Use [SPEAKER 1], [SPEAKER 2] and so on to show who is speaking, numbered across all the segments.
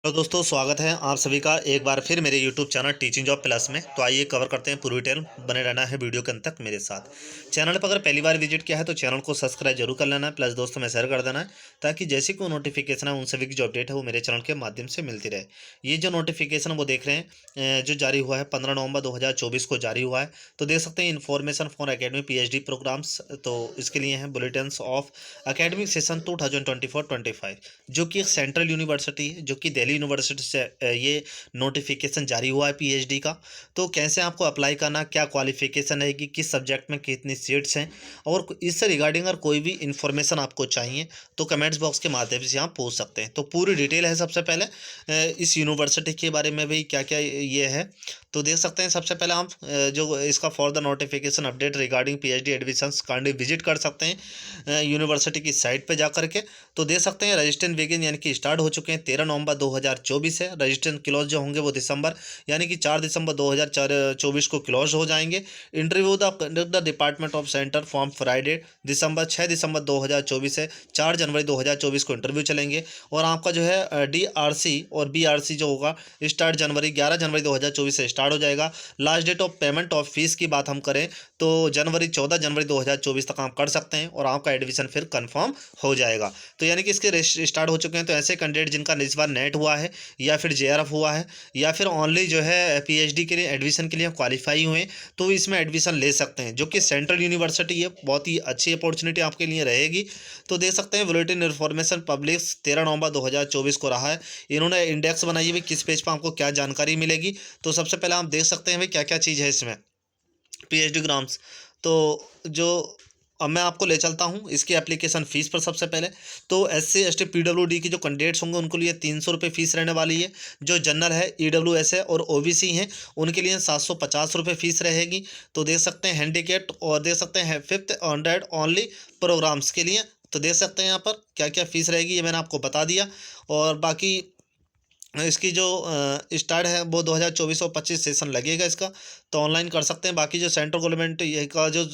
[SPEAKER 1] Hello दोस्तों, स्वागत है आप सभी का एक बार फिर मेरे YouTube channel teaching job plus में। तो आइए कवर करते हैं पूरी डिटेल। बने रहना है वीडियो के अंत तक मेरे साथ। चैनल पर अगर पहली बार विजिट किया है तो चैनल को सब्सक्राइब जरूर कर लेना है, प्लस दोस्तों में शेयर कर देना है ताकि जैसी कोई नोटिफिकेशन है उन सभी की जो अपडेट है वो मेरे चैनल के माध्यम से मिलती रहे। ये जो नोटिफिकेशन वो देख रहे हैं जो जारी हुआ है 15 नवंबर 2024 को जारी हुआ है। तो देख सकते हैं information for academy PhD programs. तो इसके लिए हैं बुलेटिन्स ऑफ एकेडमिक सेशन 2024-25, जो कि एक सेंट्रल यूनिवर्सिटी है, जो कि दिल्ली यूनिवर्सिटी से ये नोटिफिकेशन जारी हुआ है PhD का। तो कैसे आपको अप्लाई करना, क्या क्वालिफिकेशन रहेगी, किस सब्जेक्ट में कितनी सीट्स हैं, और इससे रिगार्डिंग अगर कोई भी इन्फॉर्मेशन आपको चाहिए तो कमेंट्स बॉक्स के माध्यम से आप पूछ सकते हैं। तो पूरी डिटेल है सबसे पहले इस यूनिवर्सिटी के बारे में भी क्या क्या ये है। तो देख सकते हैं सबसे पहले आप जो इसका for the notification update regarding PhD admissions kindly visit कर सकते हैं यूनिवर्सिटी की साइट पर जा करके। तो देख सकते हैं रजिस्ट्रेशन बिगिन यानी कि स्टार्ट हो चुके हैं 13 नवंबर 2024 है। रजिस्ट्रेशन क्लोज जो होंगे वो दिसंबर यानी कि 4 दिसंबर 2024 को क्लोज हो जाएंगे। Interview the conduct the department of centre form Friday December 6 December 2024 से 4 जनवरी 2024 को इंटरव्यू चलेंगे। और आपका जो है DRC और BRC जो होगा स्टार्ट 11 जनवरी 2024 से स्टार्ट हो जाएगा। Last date of payment of fees की बात हम करें तो 14 जनवरी 2024 तक आप कर सकते हैं और आपका एडमिशन फिर कंफर्म हो जाएगा। तो यानी कि इसके स्टार्ट हो चुके हैं। तो ऐसे कैंडिडेट जिनका इस बार नेट हुआ है या फिर JRF हुआ है या फिर ओनली जो है PhD के लिए एडमिशन के लिए क्वालिफाई हुए हैं तो इसमें एडमिशन ले सकते हैं, जो कि सेंट्रल यूनिवर्सिटी है। बहुत ही अच्छी अपॉर्चुनिटी आपके लिए रहेगी। तो देख सकते हैं बुलेटिन इन्फॉर्मेशन पब्लिश 13 नवंबर 2024 को रहा है। इन्होंने इंडेक्स बनाई हुई किस पेज पर आपको क्या जानकारी मिलेगी। तो सबसे पहले आप देख सकते हैं भाई क्या क्या चीज़ है इसमें PhD ग्राम्स। तो जो अब मैं आपको ले चलता हूँ इसकी एप्लीकेशन फ़ीस पर। सबसे पहले तो SC ST PWD की जो कैंडिडेट्स होंगे उनको लिए 300 रुपये फ़ीस रहने वाली है। जो जनरल है EWS है और OBC हैं उनके लिए 750 रुपये फ़ीस रहेगी। तो देख सकते हैं हैंडीकेप और देख सकते हैं 500 ओनली प्रोग्राम्स के लिए। तो देख सकते हैं यहाँ पर क्या क्या फ़ीस रहेगी ये मैंने आपको बता दिया। और बाकी इसकी जो स्टार्ट है वो 2024 और 25 सेशन लगेगा इसका। तो ऑनलाइन कर सकते हैं। बाकी जो सेंट्रल गवर्नमेंट ये का जो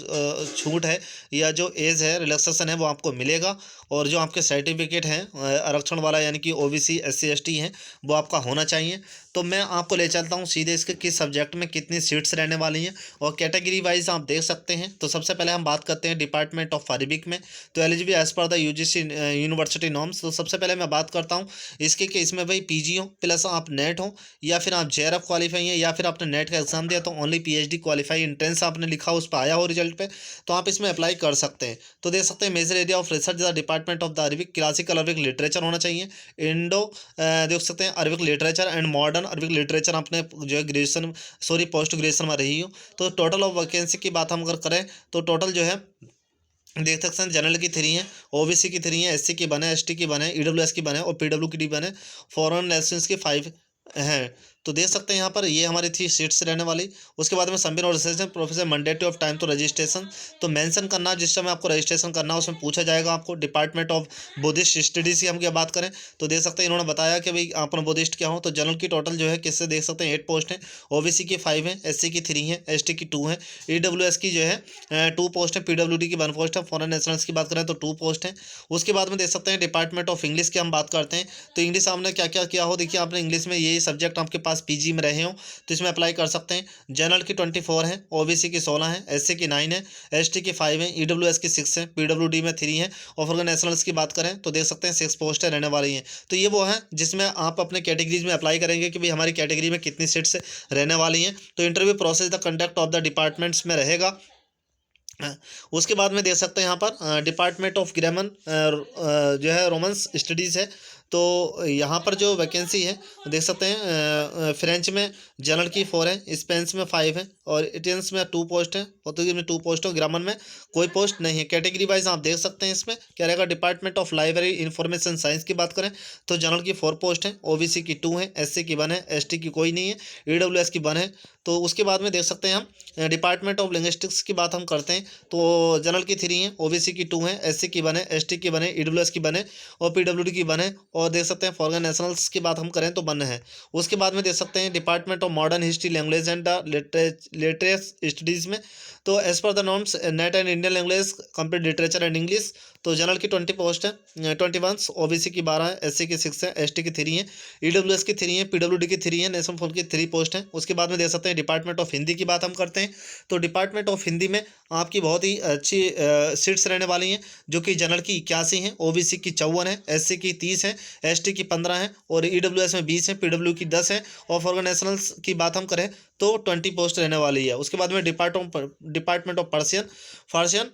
[SPEAKER 1] छूट है या जो एज है रिलैक्सेशन है वो आपको मिलेगा। और जो आपके सर्टिफिकेट हैं आरक्षण वाला यानी कि OBC SC ST हैं वो आपका होना चाहिए। तो मैं आपको ले चलता हूँ सीधे इसके किस सब्जेक्ट में कितनी सीट्स रहने वाली हैं और कैटेगरी वाइज आप देख सकते हैं। तो सबसे पहले हम बात करते हैं डिपार्टमेंट ऑफ अरेबिक में। तो eligible as per the UGC university norms. तो सबसे पहले मैं बात करता हूँ इसके कि इसमें भाई PG हो प्लस आप नेट हो या फिर आप JRF क्वालिफाई हैं या फिर आपने नेट का एग्जाम दिया तो ओनली PhD क्वालिफाई एंट्रेंस आपने लिखा उस पर आया हो रिजल्ट पे तो आप इसमें अप्लाई कर सकते हैं। तो देख सकते हैं major area of research the department of the Arabic classical Arabic literature होना चाहिए। इंडो देख सकते हैं Arabic literature and modern Arabic literature आपने जो है ग्रेजुएशन सॉरी पोस्ट ग्रेजुएशन में रही हो। तो टोटल ऑफ वैकेंसी की बात हम अगर करें तो टोटल जो है देख सकते हैं जनरल की 3 है, OBC की 3 है, SC की बने, ST की बने, EWS की बने और PW की बने, फॉरेन नेशंस की 5 हैं। तो देख सकते हैं यहाँ पर ये हमारी 3 सीट्स रहने वाली। उसके बाद में सबमिट और रजिस्ट्रेशन प्रोफेसर मंडेटरी ऑफ टाइम। तो रजिस्ट्रेशन तो मेंशन करना जिस समय आपको रजिस्ट्रेशन करना है उसमें पूछा जाएगा आपको। डिपार्टमेंट ऑफ बुद्धिस्ट स्टडीज की हम क्या बात करें तो देख सकते हैं इन्होंने बताया कि भाई आप बुद्धिस्ट क्या हो। तो जनरल की टोटल जो है किससे देख सकते हैं 8 पोस्ट हैं, OBC की 5 हैं, SC की 3 हैं, ST की 2 हैं, EWS की जो है 2 पोस्ट है, PWD की 1 पोस्ट है, फॉरेन नेशनल्स की बात करें तो 2 पोस्ट हैं। उसके बाद में देख सकते हैं डिपार्टमेंट ऑफ इंग्लिश की हम बात करते हैं। तो इंग्लिश आपने क्या क्या किया हो, देखिए आपने इंग्लिश में ये सब्जेक्ट आपके पास PG में रहे हो तो इसमें अप्लाई कर सकते हैं। जनरल की 24 है, OBC की 16 है, SC की 9 है, ST की 5 है, EWS की 6 है, PWD में 3 है और फॉरेन नेशनल्स की बात करें तो देख सकते हैं 6 पोस्टें रहने वाली हैं। तो ये वो है जिसमें आप अपने कैटेगरीज में अप्लाई करेंगे कि भाई हमारी कैटेगरी में कितनी सीट्स रहने वाली हैं। तो interview process the conduct of the departments में रहेगा। उसके बाद में देख सकते हैं यहाँ पर डिपार्टमेंट ऑफ ग्रामर जो है रोमन्स स्टडीज़ है। तो यहाँ पर जो वैकेंसी है देख सकते हैं फ्रेंच में जनरल की 4 है, स्पेंस में 5 है और इटालियंस में 2 पोस्ट है, पोर्तुगीज में 2 पोस्ट है, ग्रामर में कोई पोस्ट नहीं है। कैटेगरी वाइज आप देख सकते हैं इसमें क्या रहेगा। Department of library information science की बात करें तो जनरल की 4 पोस्ट है, OBC की 2 है, SC की 1 है, ST की कोई नहीं है, EWS की 1 है। तो उसके बाद में देख सकते हैं हम डिपार्टमेंट ऑफ लिंग्विस्टिक्स की बात हम करते हैं तो जनरल की 3 है, OBC की 2 है, SC की 1 है, ST की 1 है, EWS की 1 है और PWD की 1 है। और देख सकते हैं फॉरेन नेशनल्स की बात हम करें तो 1 है। उसके बाद में देख सकते हैं department of modern history language and literature studies में तो as per the norms net and Indian language complete literature and English. तो जनरल की 20 पोस्ट है, 21, ओबीसी की 12 है, एससी की 6 है, एसटी की 3 है, ईडब्ल्यूएस की 3 है, पीडब्ल्यूडी की 3 है, नेशनल फॉर की 3 पोस्ट है। उसके बाद में दे सकते हैं डिपार्टमेंट ऑफ हिंदी की बात हम करते हैं। तो डिपार्टमेंट ऑफ हिंदी में आपकी बहुत ही अच्छी सीट्स रहने वाली हैं, जो कि जनरल की 81 हैं, ओबीसी की 54 है, एससी की 30 है, एसटी की 15 है और ईडब्ल्यूएस में 20 है, पीडब्ल्यू की 10 है और फॉर नेशनल्स की बात हम करें तो 20 पोस्ट रहने वाली है। उसके बाद में डिपार्टमेंट ऑफ फार्सियन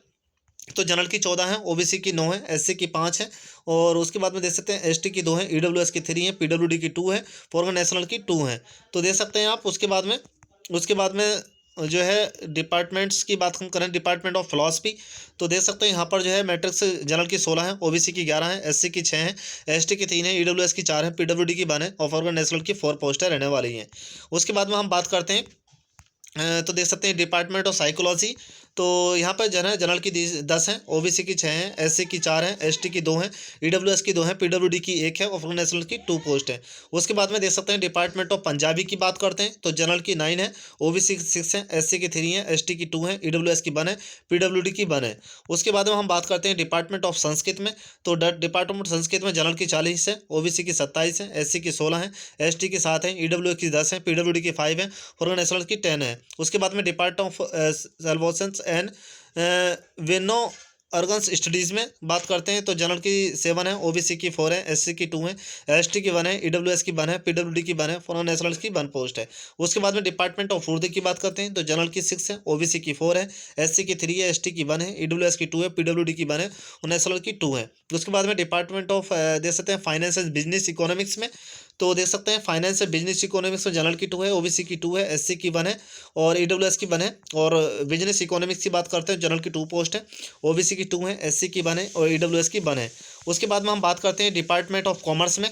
[SPEAKER 1] तो जनरल की 14 है, ओबीसी की 9 है, एससी की 5 है और उसके बाद में देख सकते हैं एसटी की 2 है, ईडब्ल्यूएस की 3 है, पीडब्ल्यूडी की 2 है, फॉर नेशनल की 2 है। तो देख सकते हैं आप। उसके बाद में जो है डिपार्टमेंट्स की बात हम करें, डिपार्टमेंट ऑफ फिलॉसफी तो देख सकते हैं यहाँ पर जो है मैट्रिक्स जनरल की 16 है, ओबीसी की 11 है, एससी की 6 है, एसटी की 3 है, ईडब्ल्यूएस की 4 है, पीडब्ल्यूडी की 1 है और फॉर नेशनल की 4 पोस्टें रहने वाली हैं। उसके बाद में हम बात करते हैं तो देख सकते हैं डिपार्टमेंट ऑफ साइकोलॉजी तो यहाँ पर जनरल की 10 है, ओबीसी की 6 है, एससी की 4 है, एसटी की 2 है, ईडब्ल्यूएस की 2 है, पीडब्ल्यूडी की 1 है और फॉर नेशनल की 2 पोस्ट है। उसके बाद में देख सकते हैं डिपार्टमेंट ऑफ पंजाबी की बात करते हैं तो जनरल की 9 है, ओबीसी की 6 है, एससी की 3 है, एसटी की 2 है, ईडब्ल्यूएस की 1 है, पीडब्ल्यूडी की 1 है। उसके बाद में हम बात करते हैं डिपार्टमेंट ऑफ संस्कृत में तो डिपार्टमेंट संस्कृत में जनरल की 40 है, ओबीसी की 27 है, एससी की 16 है, एसटी की 7 है, ईडब्ल्यू की 10 है, पीडब्ल्यूडी की 5 है, फॉर नेशनल की 10 है। उसके बाद में डिपार्ट ऑफ सेल्वोसेंस एंड वेनो ऑर्गन्स स्टडीज़ में बात करते हैं तो जनरल की 7 है, ओबीसी की 4 है, एससी की 2 है, एसटी की 1 है, ईडब्ल्यूएस की 1 है, पीडब्ल्यूडी की 1 है, फॉर नेशनल की 1 पोस्ट है। उसके बाद में डिपार्टमेंट ऑफ उर्दू की बात करते हैं तो जनरल की 6 है, ओबीसी की 4 है, एससी की 3 है, एसटी की 1 है, ईडब्ल्यूएस की 2 है, पीडब्ल्यूडी की 1 है और नेशनल की 2 है। उसके बाद में डिपार्टमेंट ऑफ देख सकते हैं फाइनेंस एंड बिजनेस इकोनॉमिक्स में तो देख सकते हैं फाइनेंस एंड बिजनेस इकोनॉमिक्स में जनरल की 2 है, ओबीसी की 2 है, एससी की 1 है और ईडब्ल्यूएस की 1 है और बिजनेस इकोनॉमिक्स की बात करते हैं जनरल की 2 पोस्ट है, ओबीसी की 2 है, एससी की 1 है और ईडब्ल्यूएस की 1 है। उसके बाद में हम बात करते हैं डिपार्टमेंट ऑफ कॉमर्स में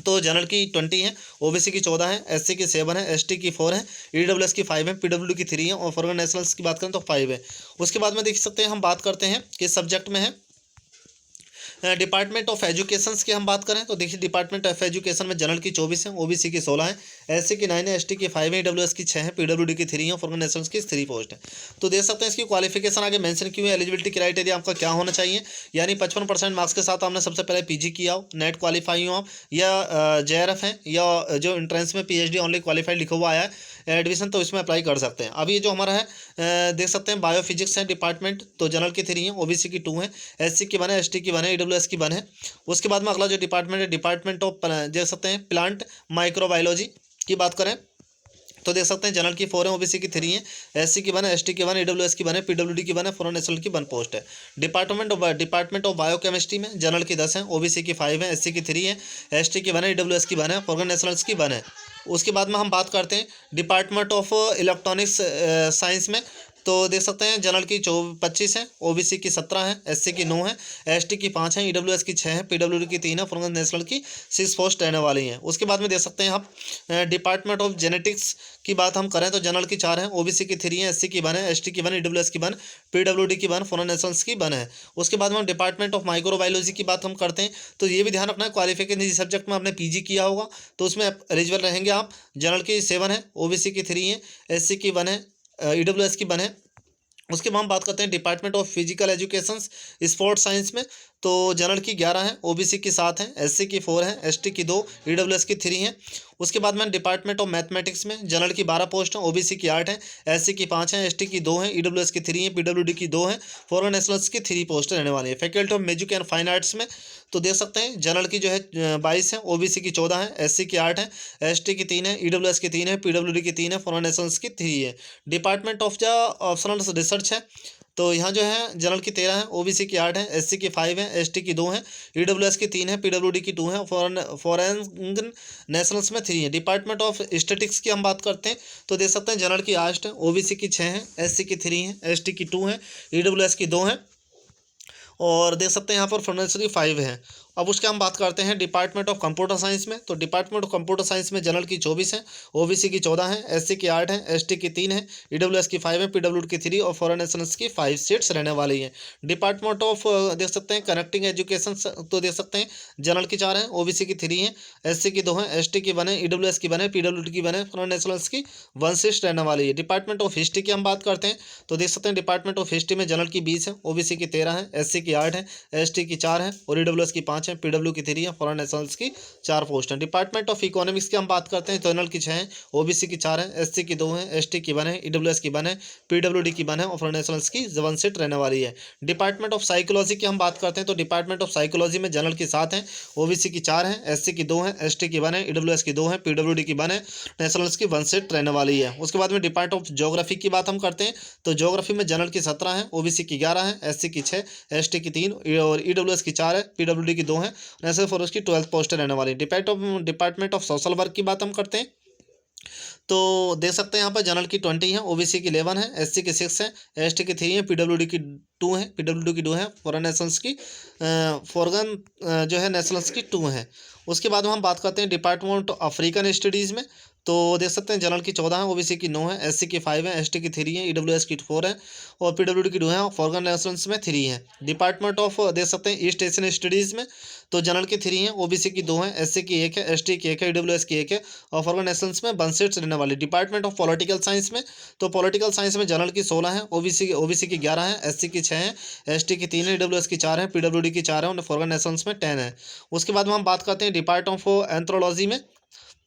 [SPEAKER 1] तो जनरल की 20 है, ओबीसी की 14 है, एससी की 7 है, एसटी की 4 है, ईडब्ल्यूएस की 5 है, पीडब्ल्यू की 3 है और फॉरेन नेशनल्स की बात करें तो 5 है। उसके बाद में देख सकते हैं हम बात करते हैं किस सब्जेक्ट में है डिपार्टमेंट ऑफ एजुकेशन की हम बात करें तो देखिए डिपार्टमेंट ऑफ एजुकेशन में जनरल की 24 है, ओबीसी की 16 है, एससी की 9 है, एसटी की 5 है, ईडब्ल्यूएस की 6 है, पीडब्ल्यूडी की 3 है, फॉरेन नेशनल्स की 3 पोस्ट है। तो देख सकते हैं इसकी क्वालिफिकेशन आगे मेंशन की हुई है। एलिजिबिलिटी क्राइटेरिया आपका क्या होना चाहिए, यानी 55% मार्क्स के साथ आपने सबसे पहले पीजी किया हो, नेट क्वालिफाई हो आप या जेआरएफ है या जो एंट्रेंस में पीएचडी ओनली क्वालिफाइड लिखा हुआ आया है एडमिशन तो इसमें अप्लाई कर सकते हैं। अब ये जो हमारा है देख सकते हैं बायोफिजिक्स है डिपार्टमेंट तो जनरल की 3 है, ओबीसी की 2 है, एससी की 1 है, एसटी की 1 है, ईडब्ल्यूएस की 1 है। उसके बाद में अगला जो डिपार्टमेंट है डिपार्टमेंट ऑफ देख सकते हैं प्लांट माइक्रोबायोलॉजी की बात करें तो देख सकते हैं जनरल की 4 है, ओबीसी की 3 है, एससी की 1 है, एसटी की 1 है, ईडब्ल्यूएस की 1 है, पीडब्ल्यूडी की 1 है, फॉरेन नेशनल की 1 पोस्ट है। डिपार्टमेंट ऑफ बायोकेमिस्ट्री में जनरल की 10 है, ओबीसी की 5 है, एससी की 3 है, एसटी की 1 है, ईडब्ल्यूएस की 1 है, फॉरेन नेशनल्स की 1 है। उसके बाद में हम बात करते हैं डिपार्टमेंट ऑफ इलेक्ट्रॉनिक्स साइंस में तो देख सकते हैं जनरल की 25 है, ओबीसी की 17 है, एससी की 9 है, एसटी की 5 है, ईडब्ल्यूएस की 6 है, पीडब्ल्यूडी की 3 है, फॉरेन नेशनल की 6 पोस्ट रहने वाली हैं। उसके बाद में देख सकते हैं आप डिपार्टमेंट ऑफ जेनेटिक्स की बात हम करें तो जनरल की 4 है, ओबीसी की 3 है, एससी की 1 है, एसटी की 1, ईडब्ल्यूएस की 1, पीडब्ल्यूडी की 1, फॉरेन नेशनल्स की 1 है। उसके बाद में हम डिपार्टमेंट ऑफ माइक्रोबायोलॉजी की बात हम करते हैं तो ये भी ध्यान रखना है क्वालिफिकेशन जिस सब्जेक्ट में आपने पीजी किया होगा तो उसमें एलिजिबल रहेंगे आप। जनरल की 7 है, ओबीसी की 3 है, एससी की 1 है, ईडब्ल्यूएस की 1 है। उसके बाद हम बात करते हैं department of physical education sports science में तो जनरल की 11 है, ओबीसी की 7 है, एससी की 4 है, एसटी की 2, ईडब्ल्यूएस की 3 है। उसके बाद में डिपार्टमेंट ऑफ मैथमेटिक्स में जनरल की 12 पोस्ट है, ओबीसी की 8 है, एससी की 5 है, एसटी की 2 है, ईडब्ल्यूएस की 3 है, पीडब्ल्यूडी की 2 है, फॉरेन नेशनल्स की 3 पोस्ट रहने वाली है। Faculty of music and fine arts में तो देख सकते हैं जनरल की जो है 22 है, ओबीसी की 14 है, एससी की 8 है, एसटी की 3 है, ईडब्ल्यूएस की 3 है, पीडब्ल्यूडी की 3 है, फॉरेन नेशनल्स की 3 है। डिपार्टमेंट ऑफ ज ऑप्शनल रिसर्च है तो यहाँ जो है जनरल की 13 है, ओबीसी की 8 है, एससी की 5 है, एसटी की 2 है, ईडब्ल्यूएस की 3 है, पीडब्ल्यूडी की 2 है, फॉरेन नेशनल्स में 3 है। डिपार्टमेंट ऑफ स्टैटिक्स की हम बात करते हैं तो देख सकते हैं जनरल की 8 है, ओबीसी की 6 है, एससी की 3 है, एसटी की 2 है, ईडब्ल्यूएस की 2 है और देख सकते हैं यहाँ पर फॉरेन नेशनल की 5 है। अब उसके हम बात करते हैं डिपार्टमेंट ऑफ कंप्यूटर साइंस में। तो डिपार्टमेंट ऑफ कंप्यूटर साइंस में जनरल की 24 है, ओबीसी की 14 है, एससी की 8 है, एसटी की 3 है, ईडब्ल्यूएस की 5 है, पीडब्ल्यूडी की 3 और फॉरेन नेशनल्स की 5 सीट्स रहने वाली हैं। डिपार्टमेंट ऑफ देख सकते हैं कनेक्टिंग एजुकेशन, तो देख सकते हैं जनरल की 4 है, ओबीसी की 3 है, एससी की 2 है, एसटी की 1 है, ईडब्ल्यूएस की 1 है, पीडब्ल्यूडी की 1 है, फॉरेन नेशनल्स की 1 सीट्स रहने वाली है। डिपार्टमेंट ऑफ हिस्ट्री की हम बात करते हैं तो देख सकते हैं डिपार्टमेंट ऑफ हिस्ट्री में जनरल की 20 है, ओबीसी की 13 है, एससी की 8 है, एसटी की 4 है और ईडब्ल्यूएस की 5 है, पीडब्ल्यू की 3 है, फॉरेन नेशनल्स की 4 पोस्ट हैं। डिपार्टमेंट ऑफ इकोनॉमिक्स की हम बात करते हैं, जनरल की 6 है, ओबीसी की 4 है, एससी की 2 है, एसटी की 1 है, ईडब्ल्यूएस की 1 है, पीडब्ल्यूडी की 1 है और फॉरेन नेशनल्स की 1 सीट रहने वाली है। डिपार्टमेंट ऑफ साइकोलॉजी की हम बात करते हैं तो डिपार्टमेंट ऑफ साइकोलॉजी में जनरल की 7 है, ओबीसी की 4 है, एससी की 2 है, एसटी की 1 है, ईडब्ल्यूएस की 2 है, पीडब्ल्यूडी की 1 है, नेशनल्स की 1 सीट रहने वाली है। उसके बाद में डिपार्ट ऑफ ज्योग्राफी की बात हम करते हैं तो ज्योग्राफी में जनरल की 17 है, ओबीसी की 11 है, एससी की 6, एसटी की 3 और ईडब्ल्यूएस की 4 है, पीडब्ल्यूडी की 2 है, नेशनल फॉरेस्ट की 12 पोस्टें रहने वाली है। डिपार्टमेंट ऑफ सोशल वर्क की बात हम करते हैं तो देख सकते हैं यहाँ पर जनरल की 20 है, ओबीसी की 11 है, एससी की 6 है, एसटी की 3 है, पीडब्ल्यूडी की 2 है, फॉरेन नेशनल्स की फॉरेन जो है नेशनल्स की 2 है। उसके बाद में हम बात करते हैं डिपार्टमेंट अफ्रीकन स्टडीज़ में तो देख सकते हैं जनरल की 14 है, ओबीसी की 9 है, एससी की 5 है, एसटी की 3 है, ईडब्ल्यूएस की 4 है और पीडब्ल्यूडी की 2 है और फॉरेन नेशनल्स में 3 है। डिपार्टमेंट ऑफ देख सकते हैं ईस्ट एशियन स्टडीज़ में तो जनरल की 3 है, ओबीसी की 2 है, एससी की 1 है, एसटी की 1 है, ईडब्ल्यूएस की 1 है और फॉरेन नेशनल्स में 1 सीट्स रहने वाली। डिपार्टमेंट ऑफ पॉलिटिकल साइंस में तो पॉलिटिकल साइंस में जनरल की 16 है, ओबीसी की 11 है, एससी की 6 है, एसटी की 3 है, ईडब्ल्यूएस की 4 है, पीडब्ल्यूडी की 4 है और फॉरेन नेशनल्स में 10 है। उसके बाद में हम बात करते हैं डिपार्ट ऑफ एंथ्रोलॉजी में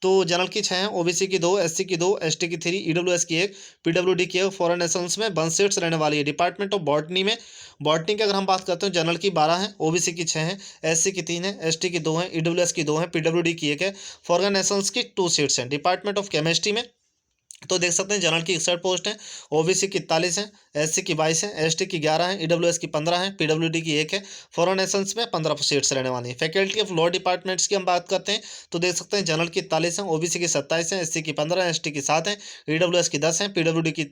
[SPEAKER 1] तो जनरल की 6 है, ओबीसी की 2, एससी की 2, एसटी की 3, ईडब्ल्यूएस की 1, पीडब्ल्यूडी की 1, फॉरेन नेशनल्स में 1 सीट्स रहने वाली है। डिपार्टमेंट ऑफ बॉटनी में बॉटनी की अगर हम बात करते हैं जनरल की 12 है, ओबीसी की 6 है, एससी की 3 है, एसटी की 2 है, ईडब्ल्यूएस की 2 है, पीडब्ल्यूडी की 1 है, फॉरेन नेशनल्स की 2 सीट्स हैं। डिपार्टमेंट ऑफ केमिस्ट्री में तो देख सकते हैं जनरल की 61 पोस्ट है, ओबीसी की 41 है, एससी की 22 है, एसटी की 11 है, ईडब्ल्यूएस की 15 है, पीडब्ल्यूडी की 1 है, फॉरेन नेशनल्स में 15 सीट्स रहने वाली है। फैकल्टी ऑफ लॉ डिपार्टमेंट्स की हम बात करते हैं तो देख सकते हैं जनरल की 41 है, ओबीसी की 27 है, एससी की 15 है, एसटी की 7 है, ईडब्ल्यूएस की 10 है, पीडब्ल्यूडी की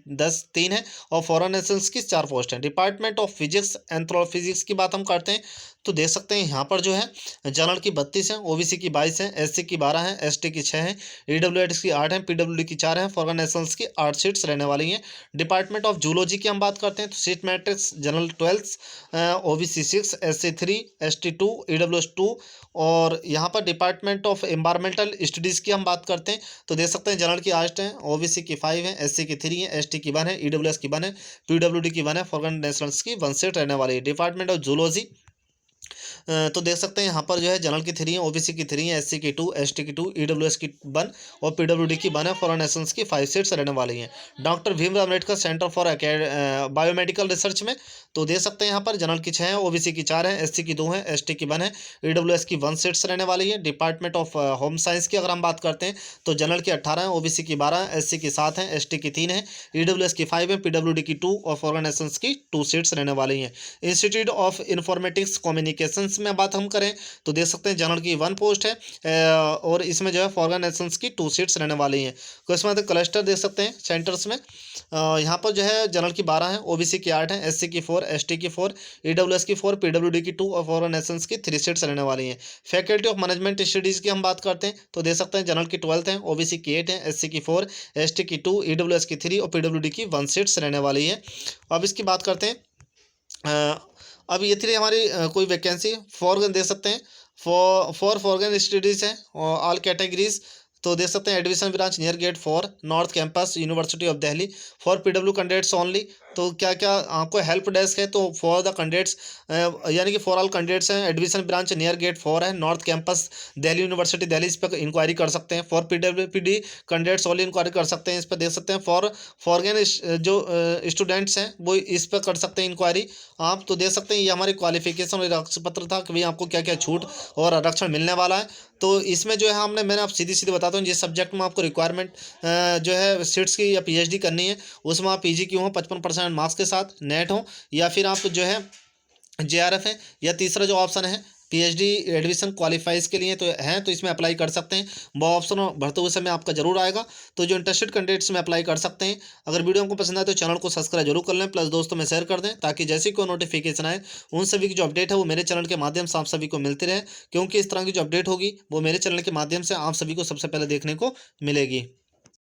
[SPEAKER 1] 3 है और फॉरेन नेशनल्स की 4 पोस्ट है। डिपार्टमेंट ऑफ फिजिक्स एंथ्रोफिजिक्स की बात हम करते हैं तो देख सकते हैं यहाँ पर जो है जनरल की 32 है, ओबीसी की 22 है, एससी की 12 है, एसटी की 6 है, ईडब्ल्यूएस की 8 है, पीडब्ल्यूडी की 4 है, फॉरेन नेशनल्स की 8 सीट्स रहने वाली हैं। डिपार्टमेंट ऑफ जूलॉजी की हम बात करते हैं तो seat matrix general 12, OBC 6, SC 3, ST 2, EWS 2 और यहाँ पर डिपार्टमेंट ऑफ एनवायरमेंटल स्टडीज़ की हम बात करते हैं तो देख सकते हैं जनरल की 8 है, ओबीसी की 5 है, एससी की 3 है, एसटी की 1 है, ईडब्ल्यूएस की 1 है, पीडब्ल्यूडी की 1 है, फॉरेन नेशनल्स की 1 सीट रहने वाली है। डिपार्टमेंट ऑफ जूलॉजी तो देख सकते हैं यहाँ पर जो है जनरल की 3 है, ओबीसी की 3 है, एससी की 2, एसटी की 2, ईडब्ल्यूएस की 1 और पीडब्ल्यूडी की 1 है, फॉरेन नेशनल्स की 5 सीट्स रहने वाली हैं। Doctor Bhimrao Ambedkar centre for biomedical research में तो देख सकते हैं यहाँ पर जनरल की 6 है, ओबीसी की 4 है, एससी की 2 है, एसटी की 1 है, ईडब्ल्यूएस की 1 सीट्स रहने वाली है। डिपार्टमेंट ऑफ होम साइंस की अगर हम बात करते हैं तो जनरल की 18 है, ओबीसी की 12 है, एससी की 7 है, एसटी की 3 है, ईडब्ल्यूएस की 5 है, पीडब्ल्यूडी की 2 और फॉरेन नेशनल्स की 2 सीट्स रहने वाली हैं। इंस्टीट्यूट ऑफ इंफॉर्मेटिक्स कम्युनिकेशंस में बात हम करें तो देख सकते हैं जनरल की 1 पोस्ट है और इसमें जो है फॉरेन नेशनल्स की 2 सीट्स रहने वाली हैं। तो इसमें क्लस्टर देख सकते हैं सेंटर्स में यहाँ पर जो है जनरल की 12 है, ओबीसी की 8 है, एससी की 4, एसटी की 4, ईडब्ल्यूएस की 4, पीडब्ल्यूडी की 2 और फॉरेन नेशनल्स की 3 सीट्स रहने वाली हैं। फैकल्टी ऑफ मैनेजमेंट स्टडीज़ की हम बात करते हैं तो देख सकते हैं जनरल की 12 है, ओबीसी की 8 है, एससी की 4, एसटी की 2, ईडब्ल्यूएस की 3 और पीडब्ल्यूडी की 1 सीट्स रहने वाली है। अब इसकी बात करते हैं अब ये थी हमारी कोई वैकेंसी फॉर देख सकते हैं फॉर फॉरगन स्टडीज़ है ऑल कैटेगरीज तो देख सकते हैं admission branch near gate 4 north campus University of Delhi for PW candidates only. तो क्या क्या आपको हेल्प डेस्क है तो फॉर द कैंडिडेट्स यानी कि फॉर ऑल कैंडिडेट्स हैं एडमिशन ब्रांच नियर गेट 4 है north campus Delhi University Delhi इस पर इंक्वायरी कर सकते हैं। For PD candidates only inquiry कर सकते हैं इस पर देख सकते हैं। फॉर फॉरगन जो स्टूडेंट्स हैं वो इस पर कर सकते हैं इंक्वायरी आप। तो देख सकते हैं ये हमारी क्वालिफिकेशन और आरक्षण पत्र था कि भाई आपको क्या क्या छूट और आरक्षण मिलने वाला है। तो इसमें जो है मैंने आप सीधी सीधी बताता हूँ जिस सब्जेक्ट में आपको रिक्वायरमेंट जो है सीट्स की या पीएचडी करनी है उसमें आप पीजी की हो 55% मार्क्स के साथ नेट हो या फिर आप जो है जेआरएफ है या तीसरा जो ऑप्शन है पीएचडी एडमिशन क्वालिफाइज के लिए तो हैं, तो इसमें अप्लाई कर सकते हैं। वो ऑप्शन भरते हुए समय आपका जरूर आएगा। तो जो इंटरेस्टेड कैंडिडेट्स में अप्लाई कर सकते हैं। अगर वीडियो आपको पसंद आए तो चैनल को सब्सक्राइब जरूर कर लें, प्लस दोस्तों में शेयर कर दें, ताकि जैसे कोई नोटिफिकेशन आए उन सभी की जो अपडेट है वो मेरे चैनल के माध्यम से आप सभी को मिलती रहे, क्योंकि इस तरह की जो अपडेट होगी वो मेरे चैनल के माध्यम से आप सभी को सबसे पहले देखने को मिलेगी।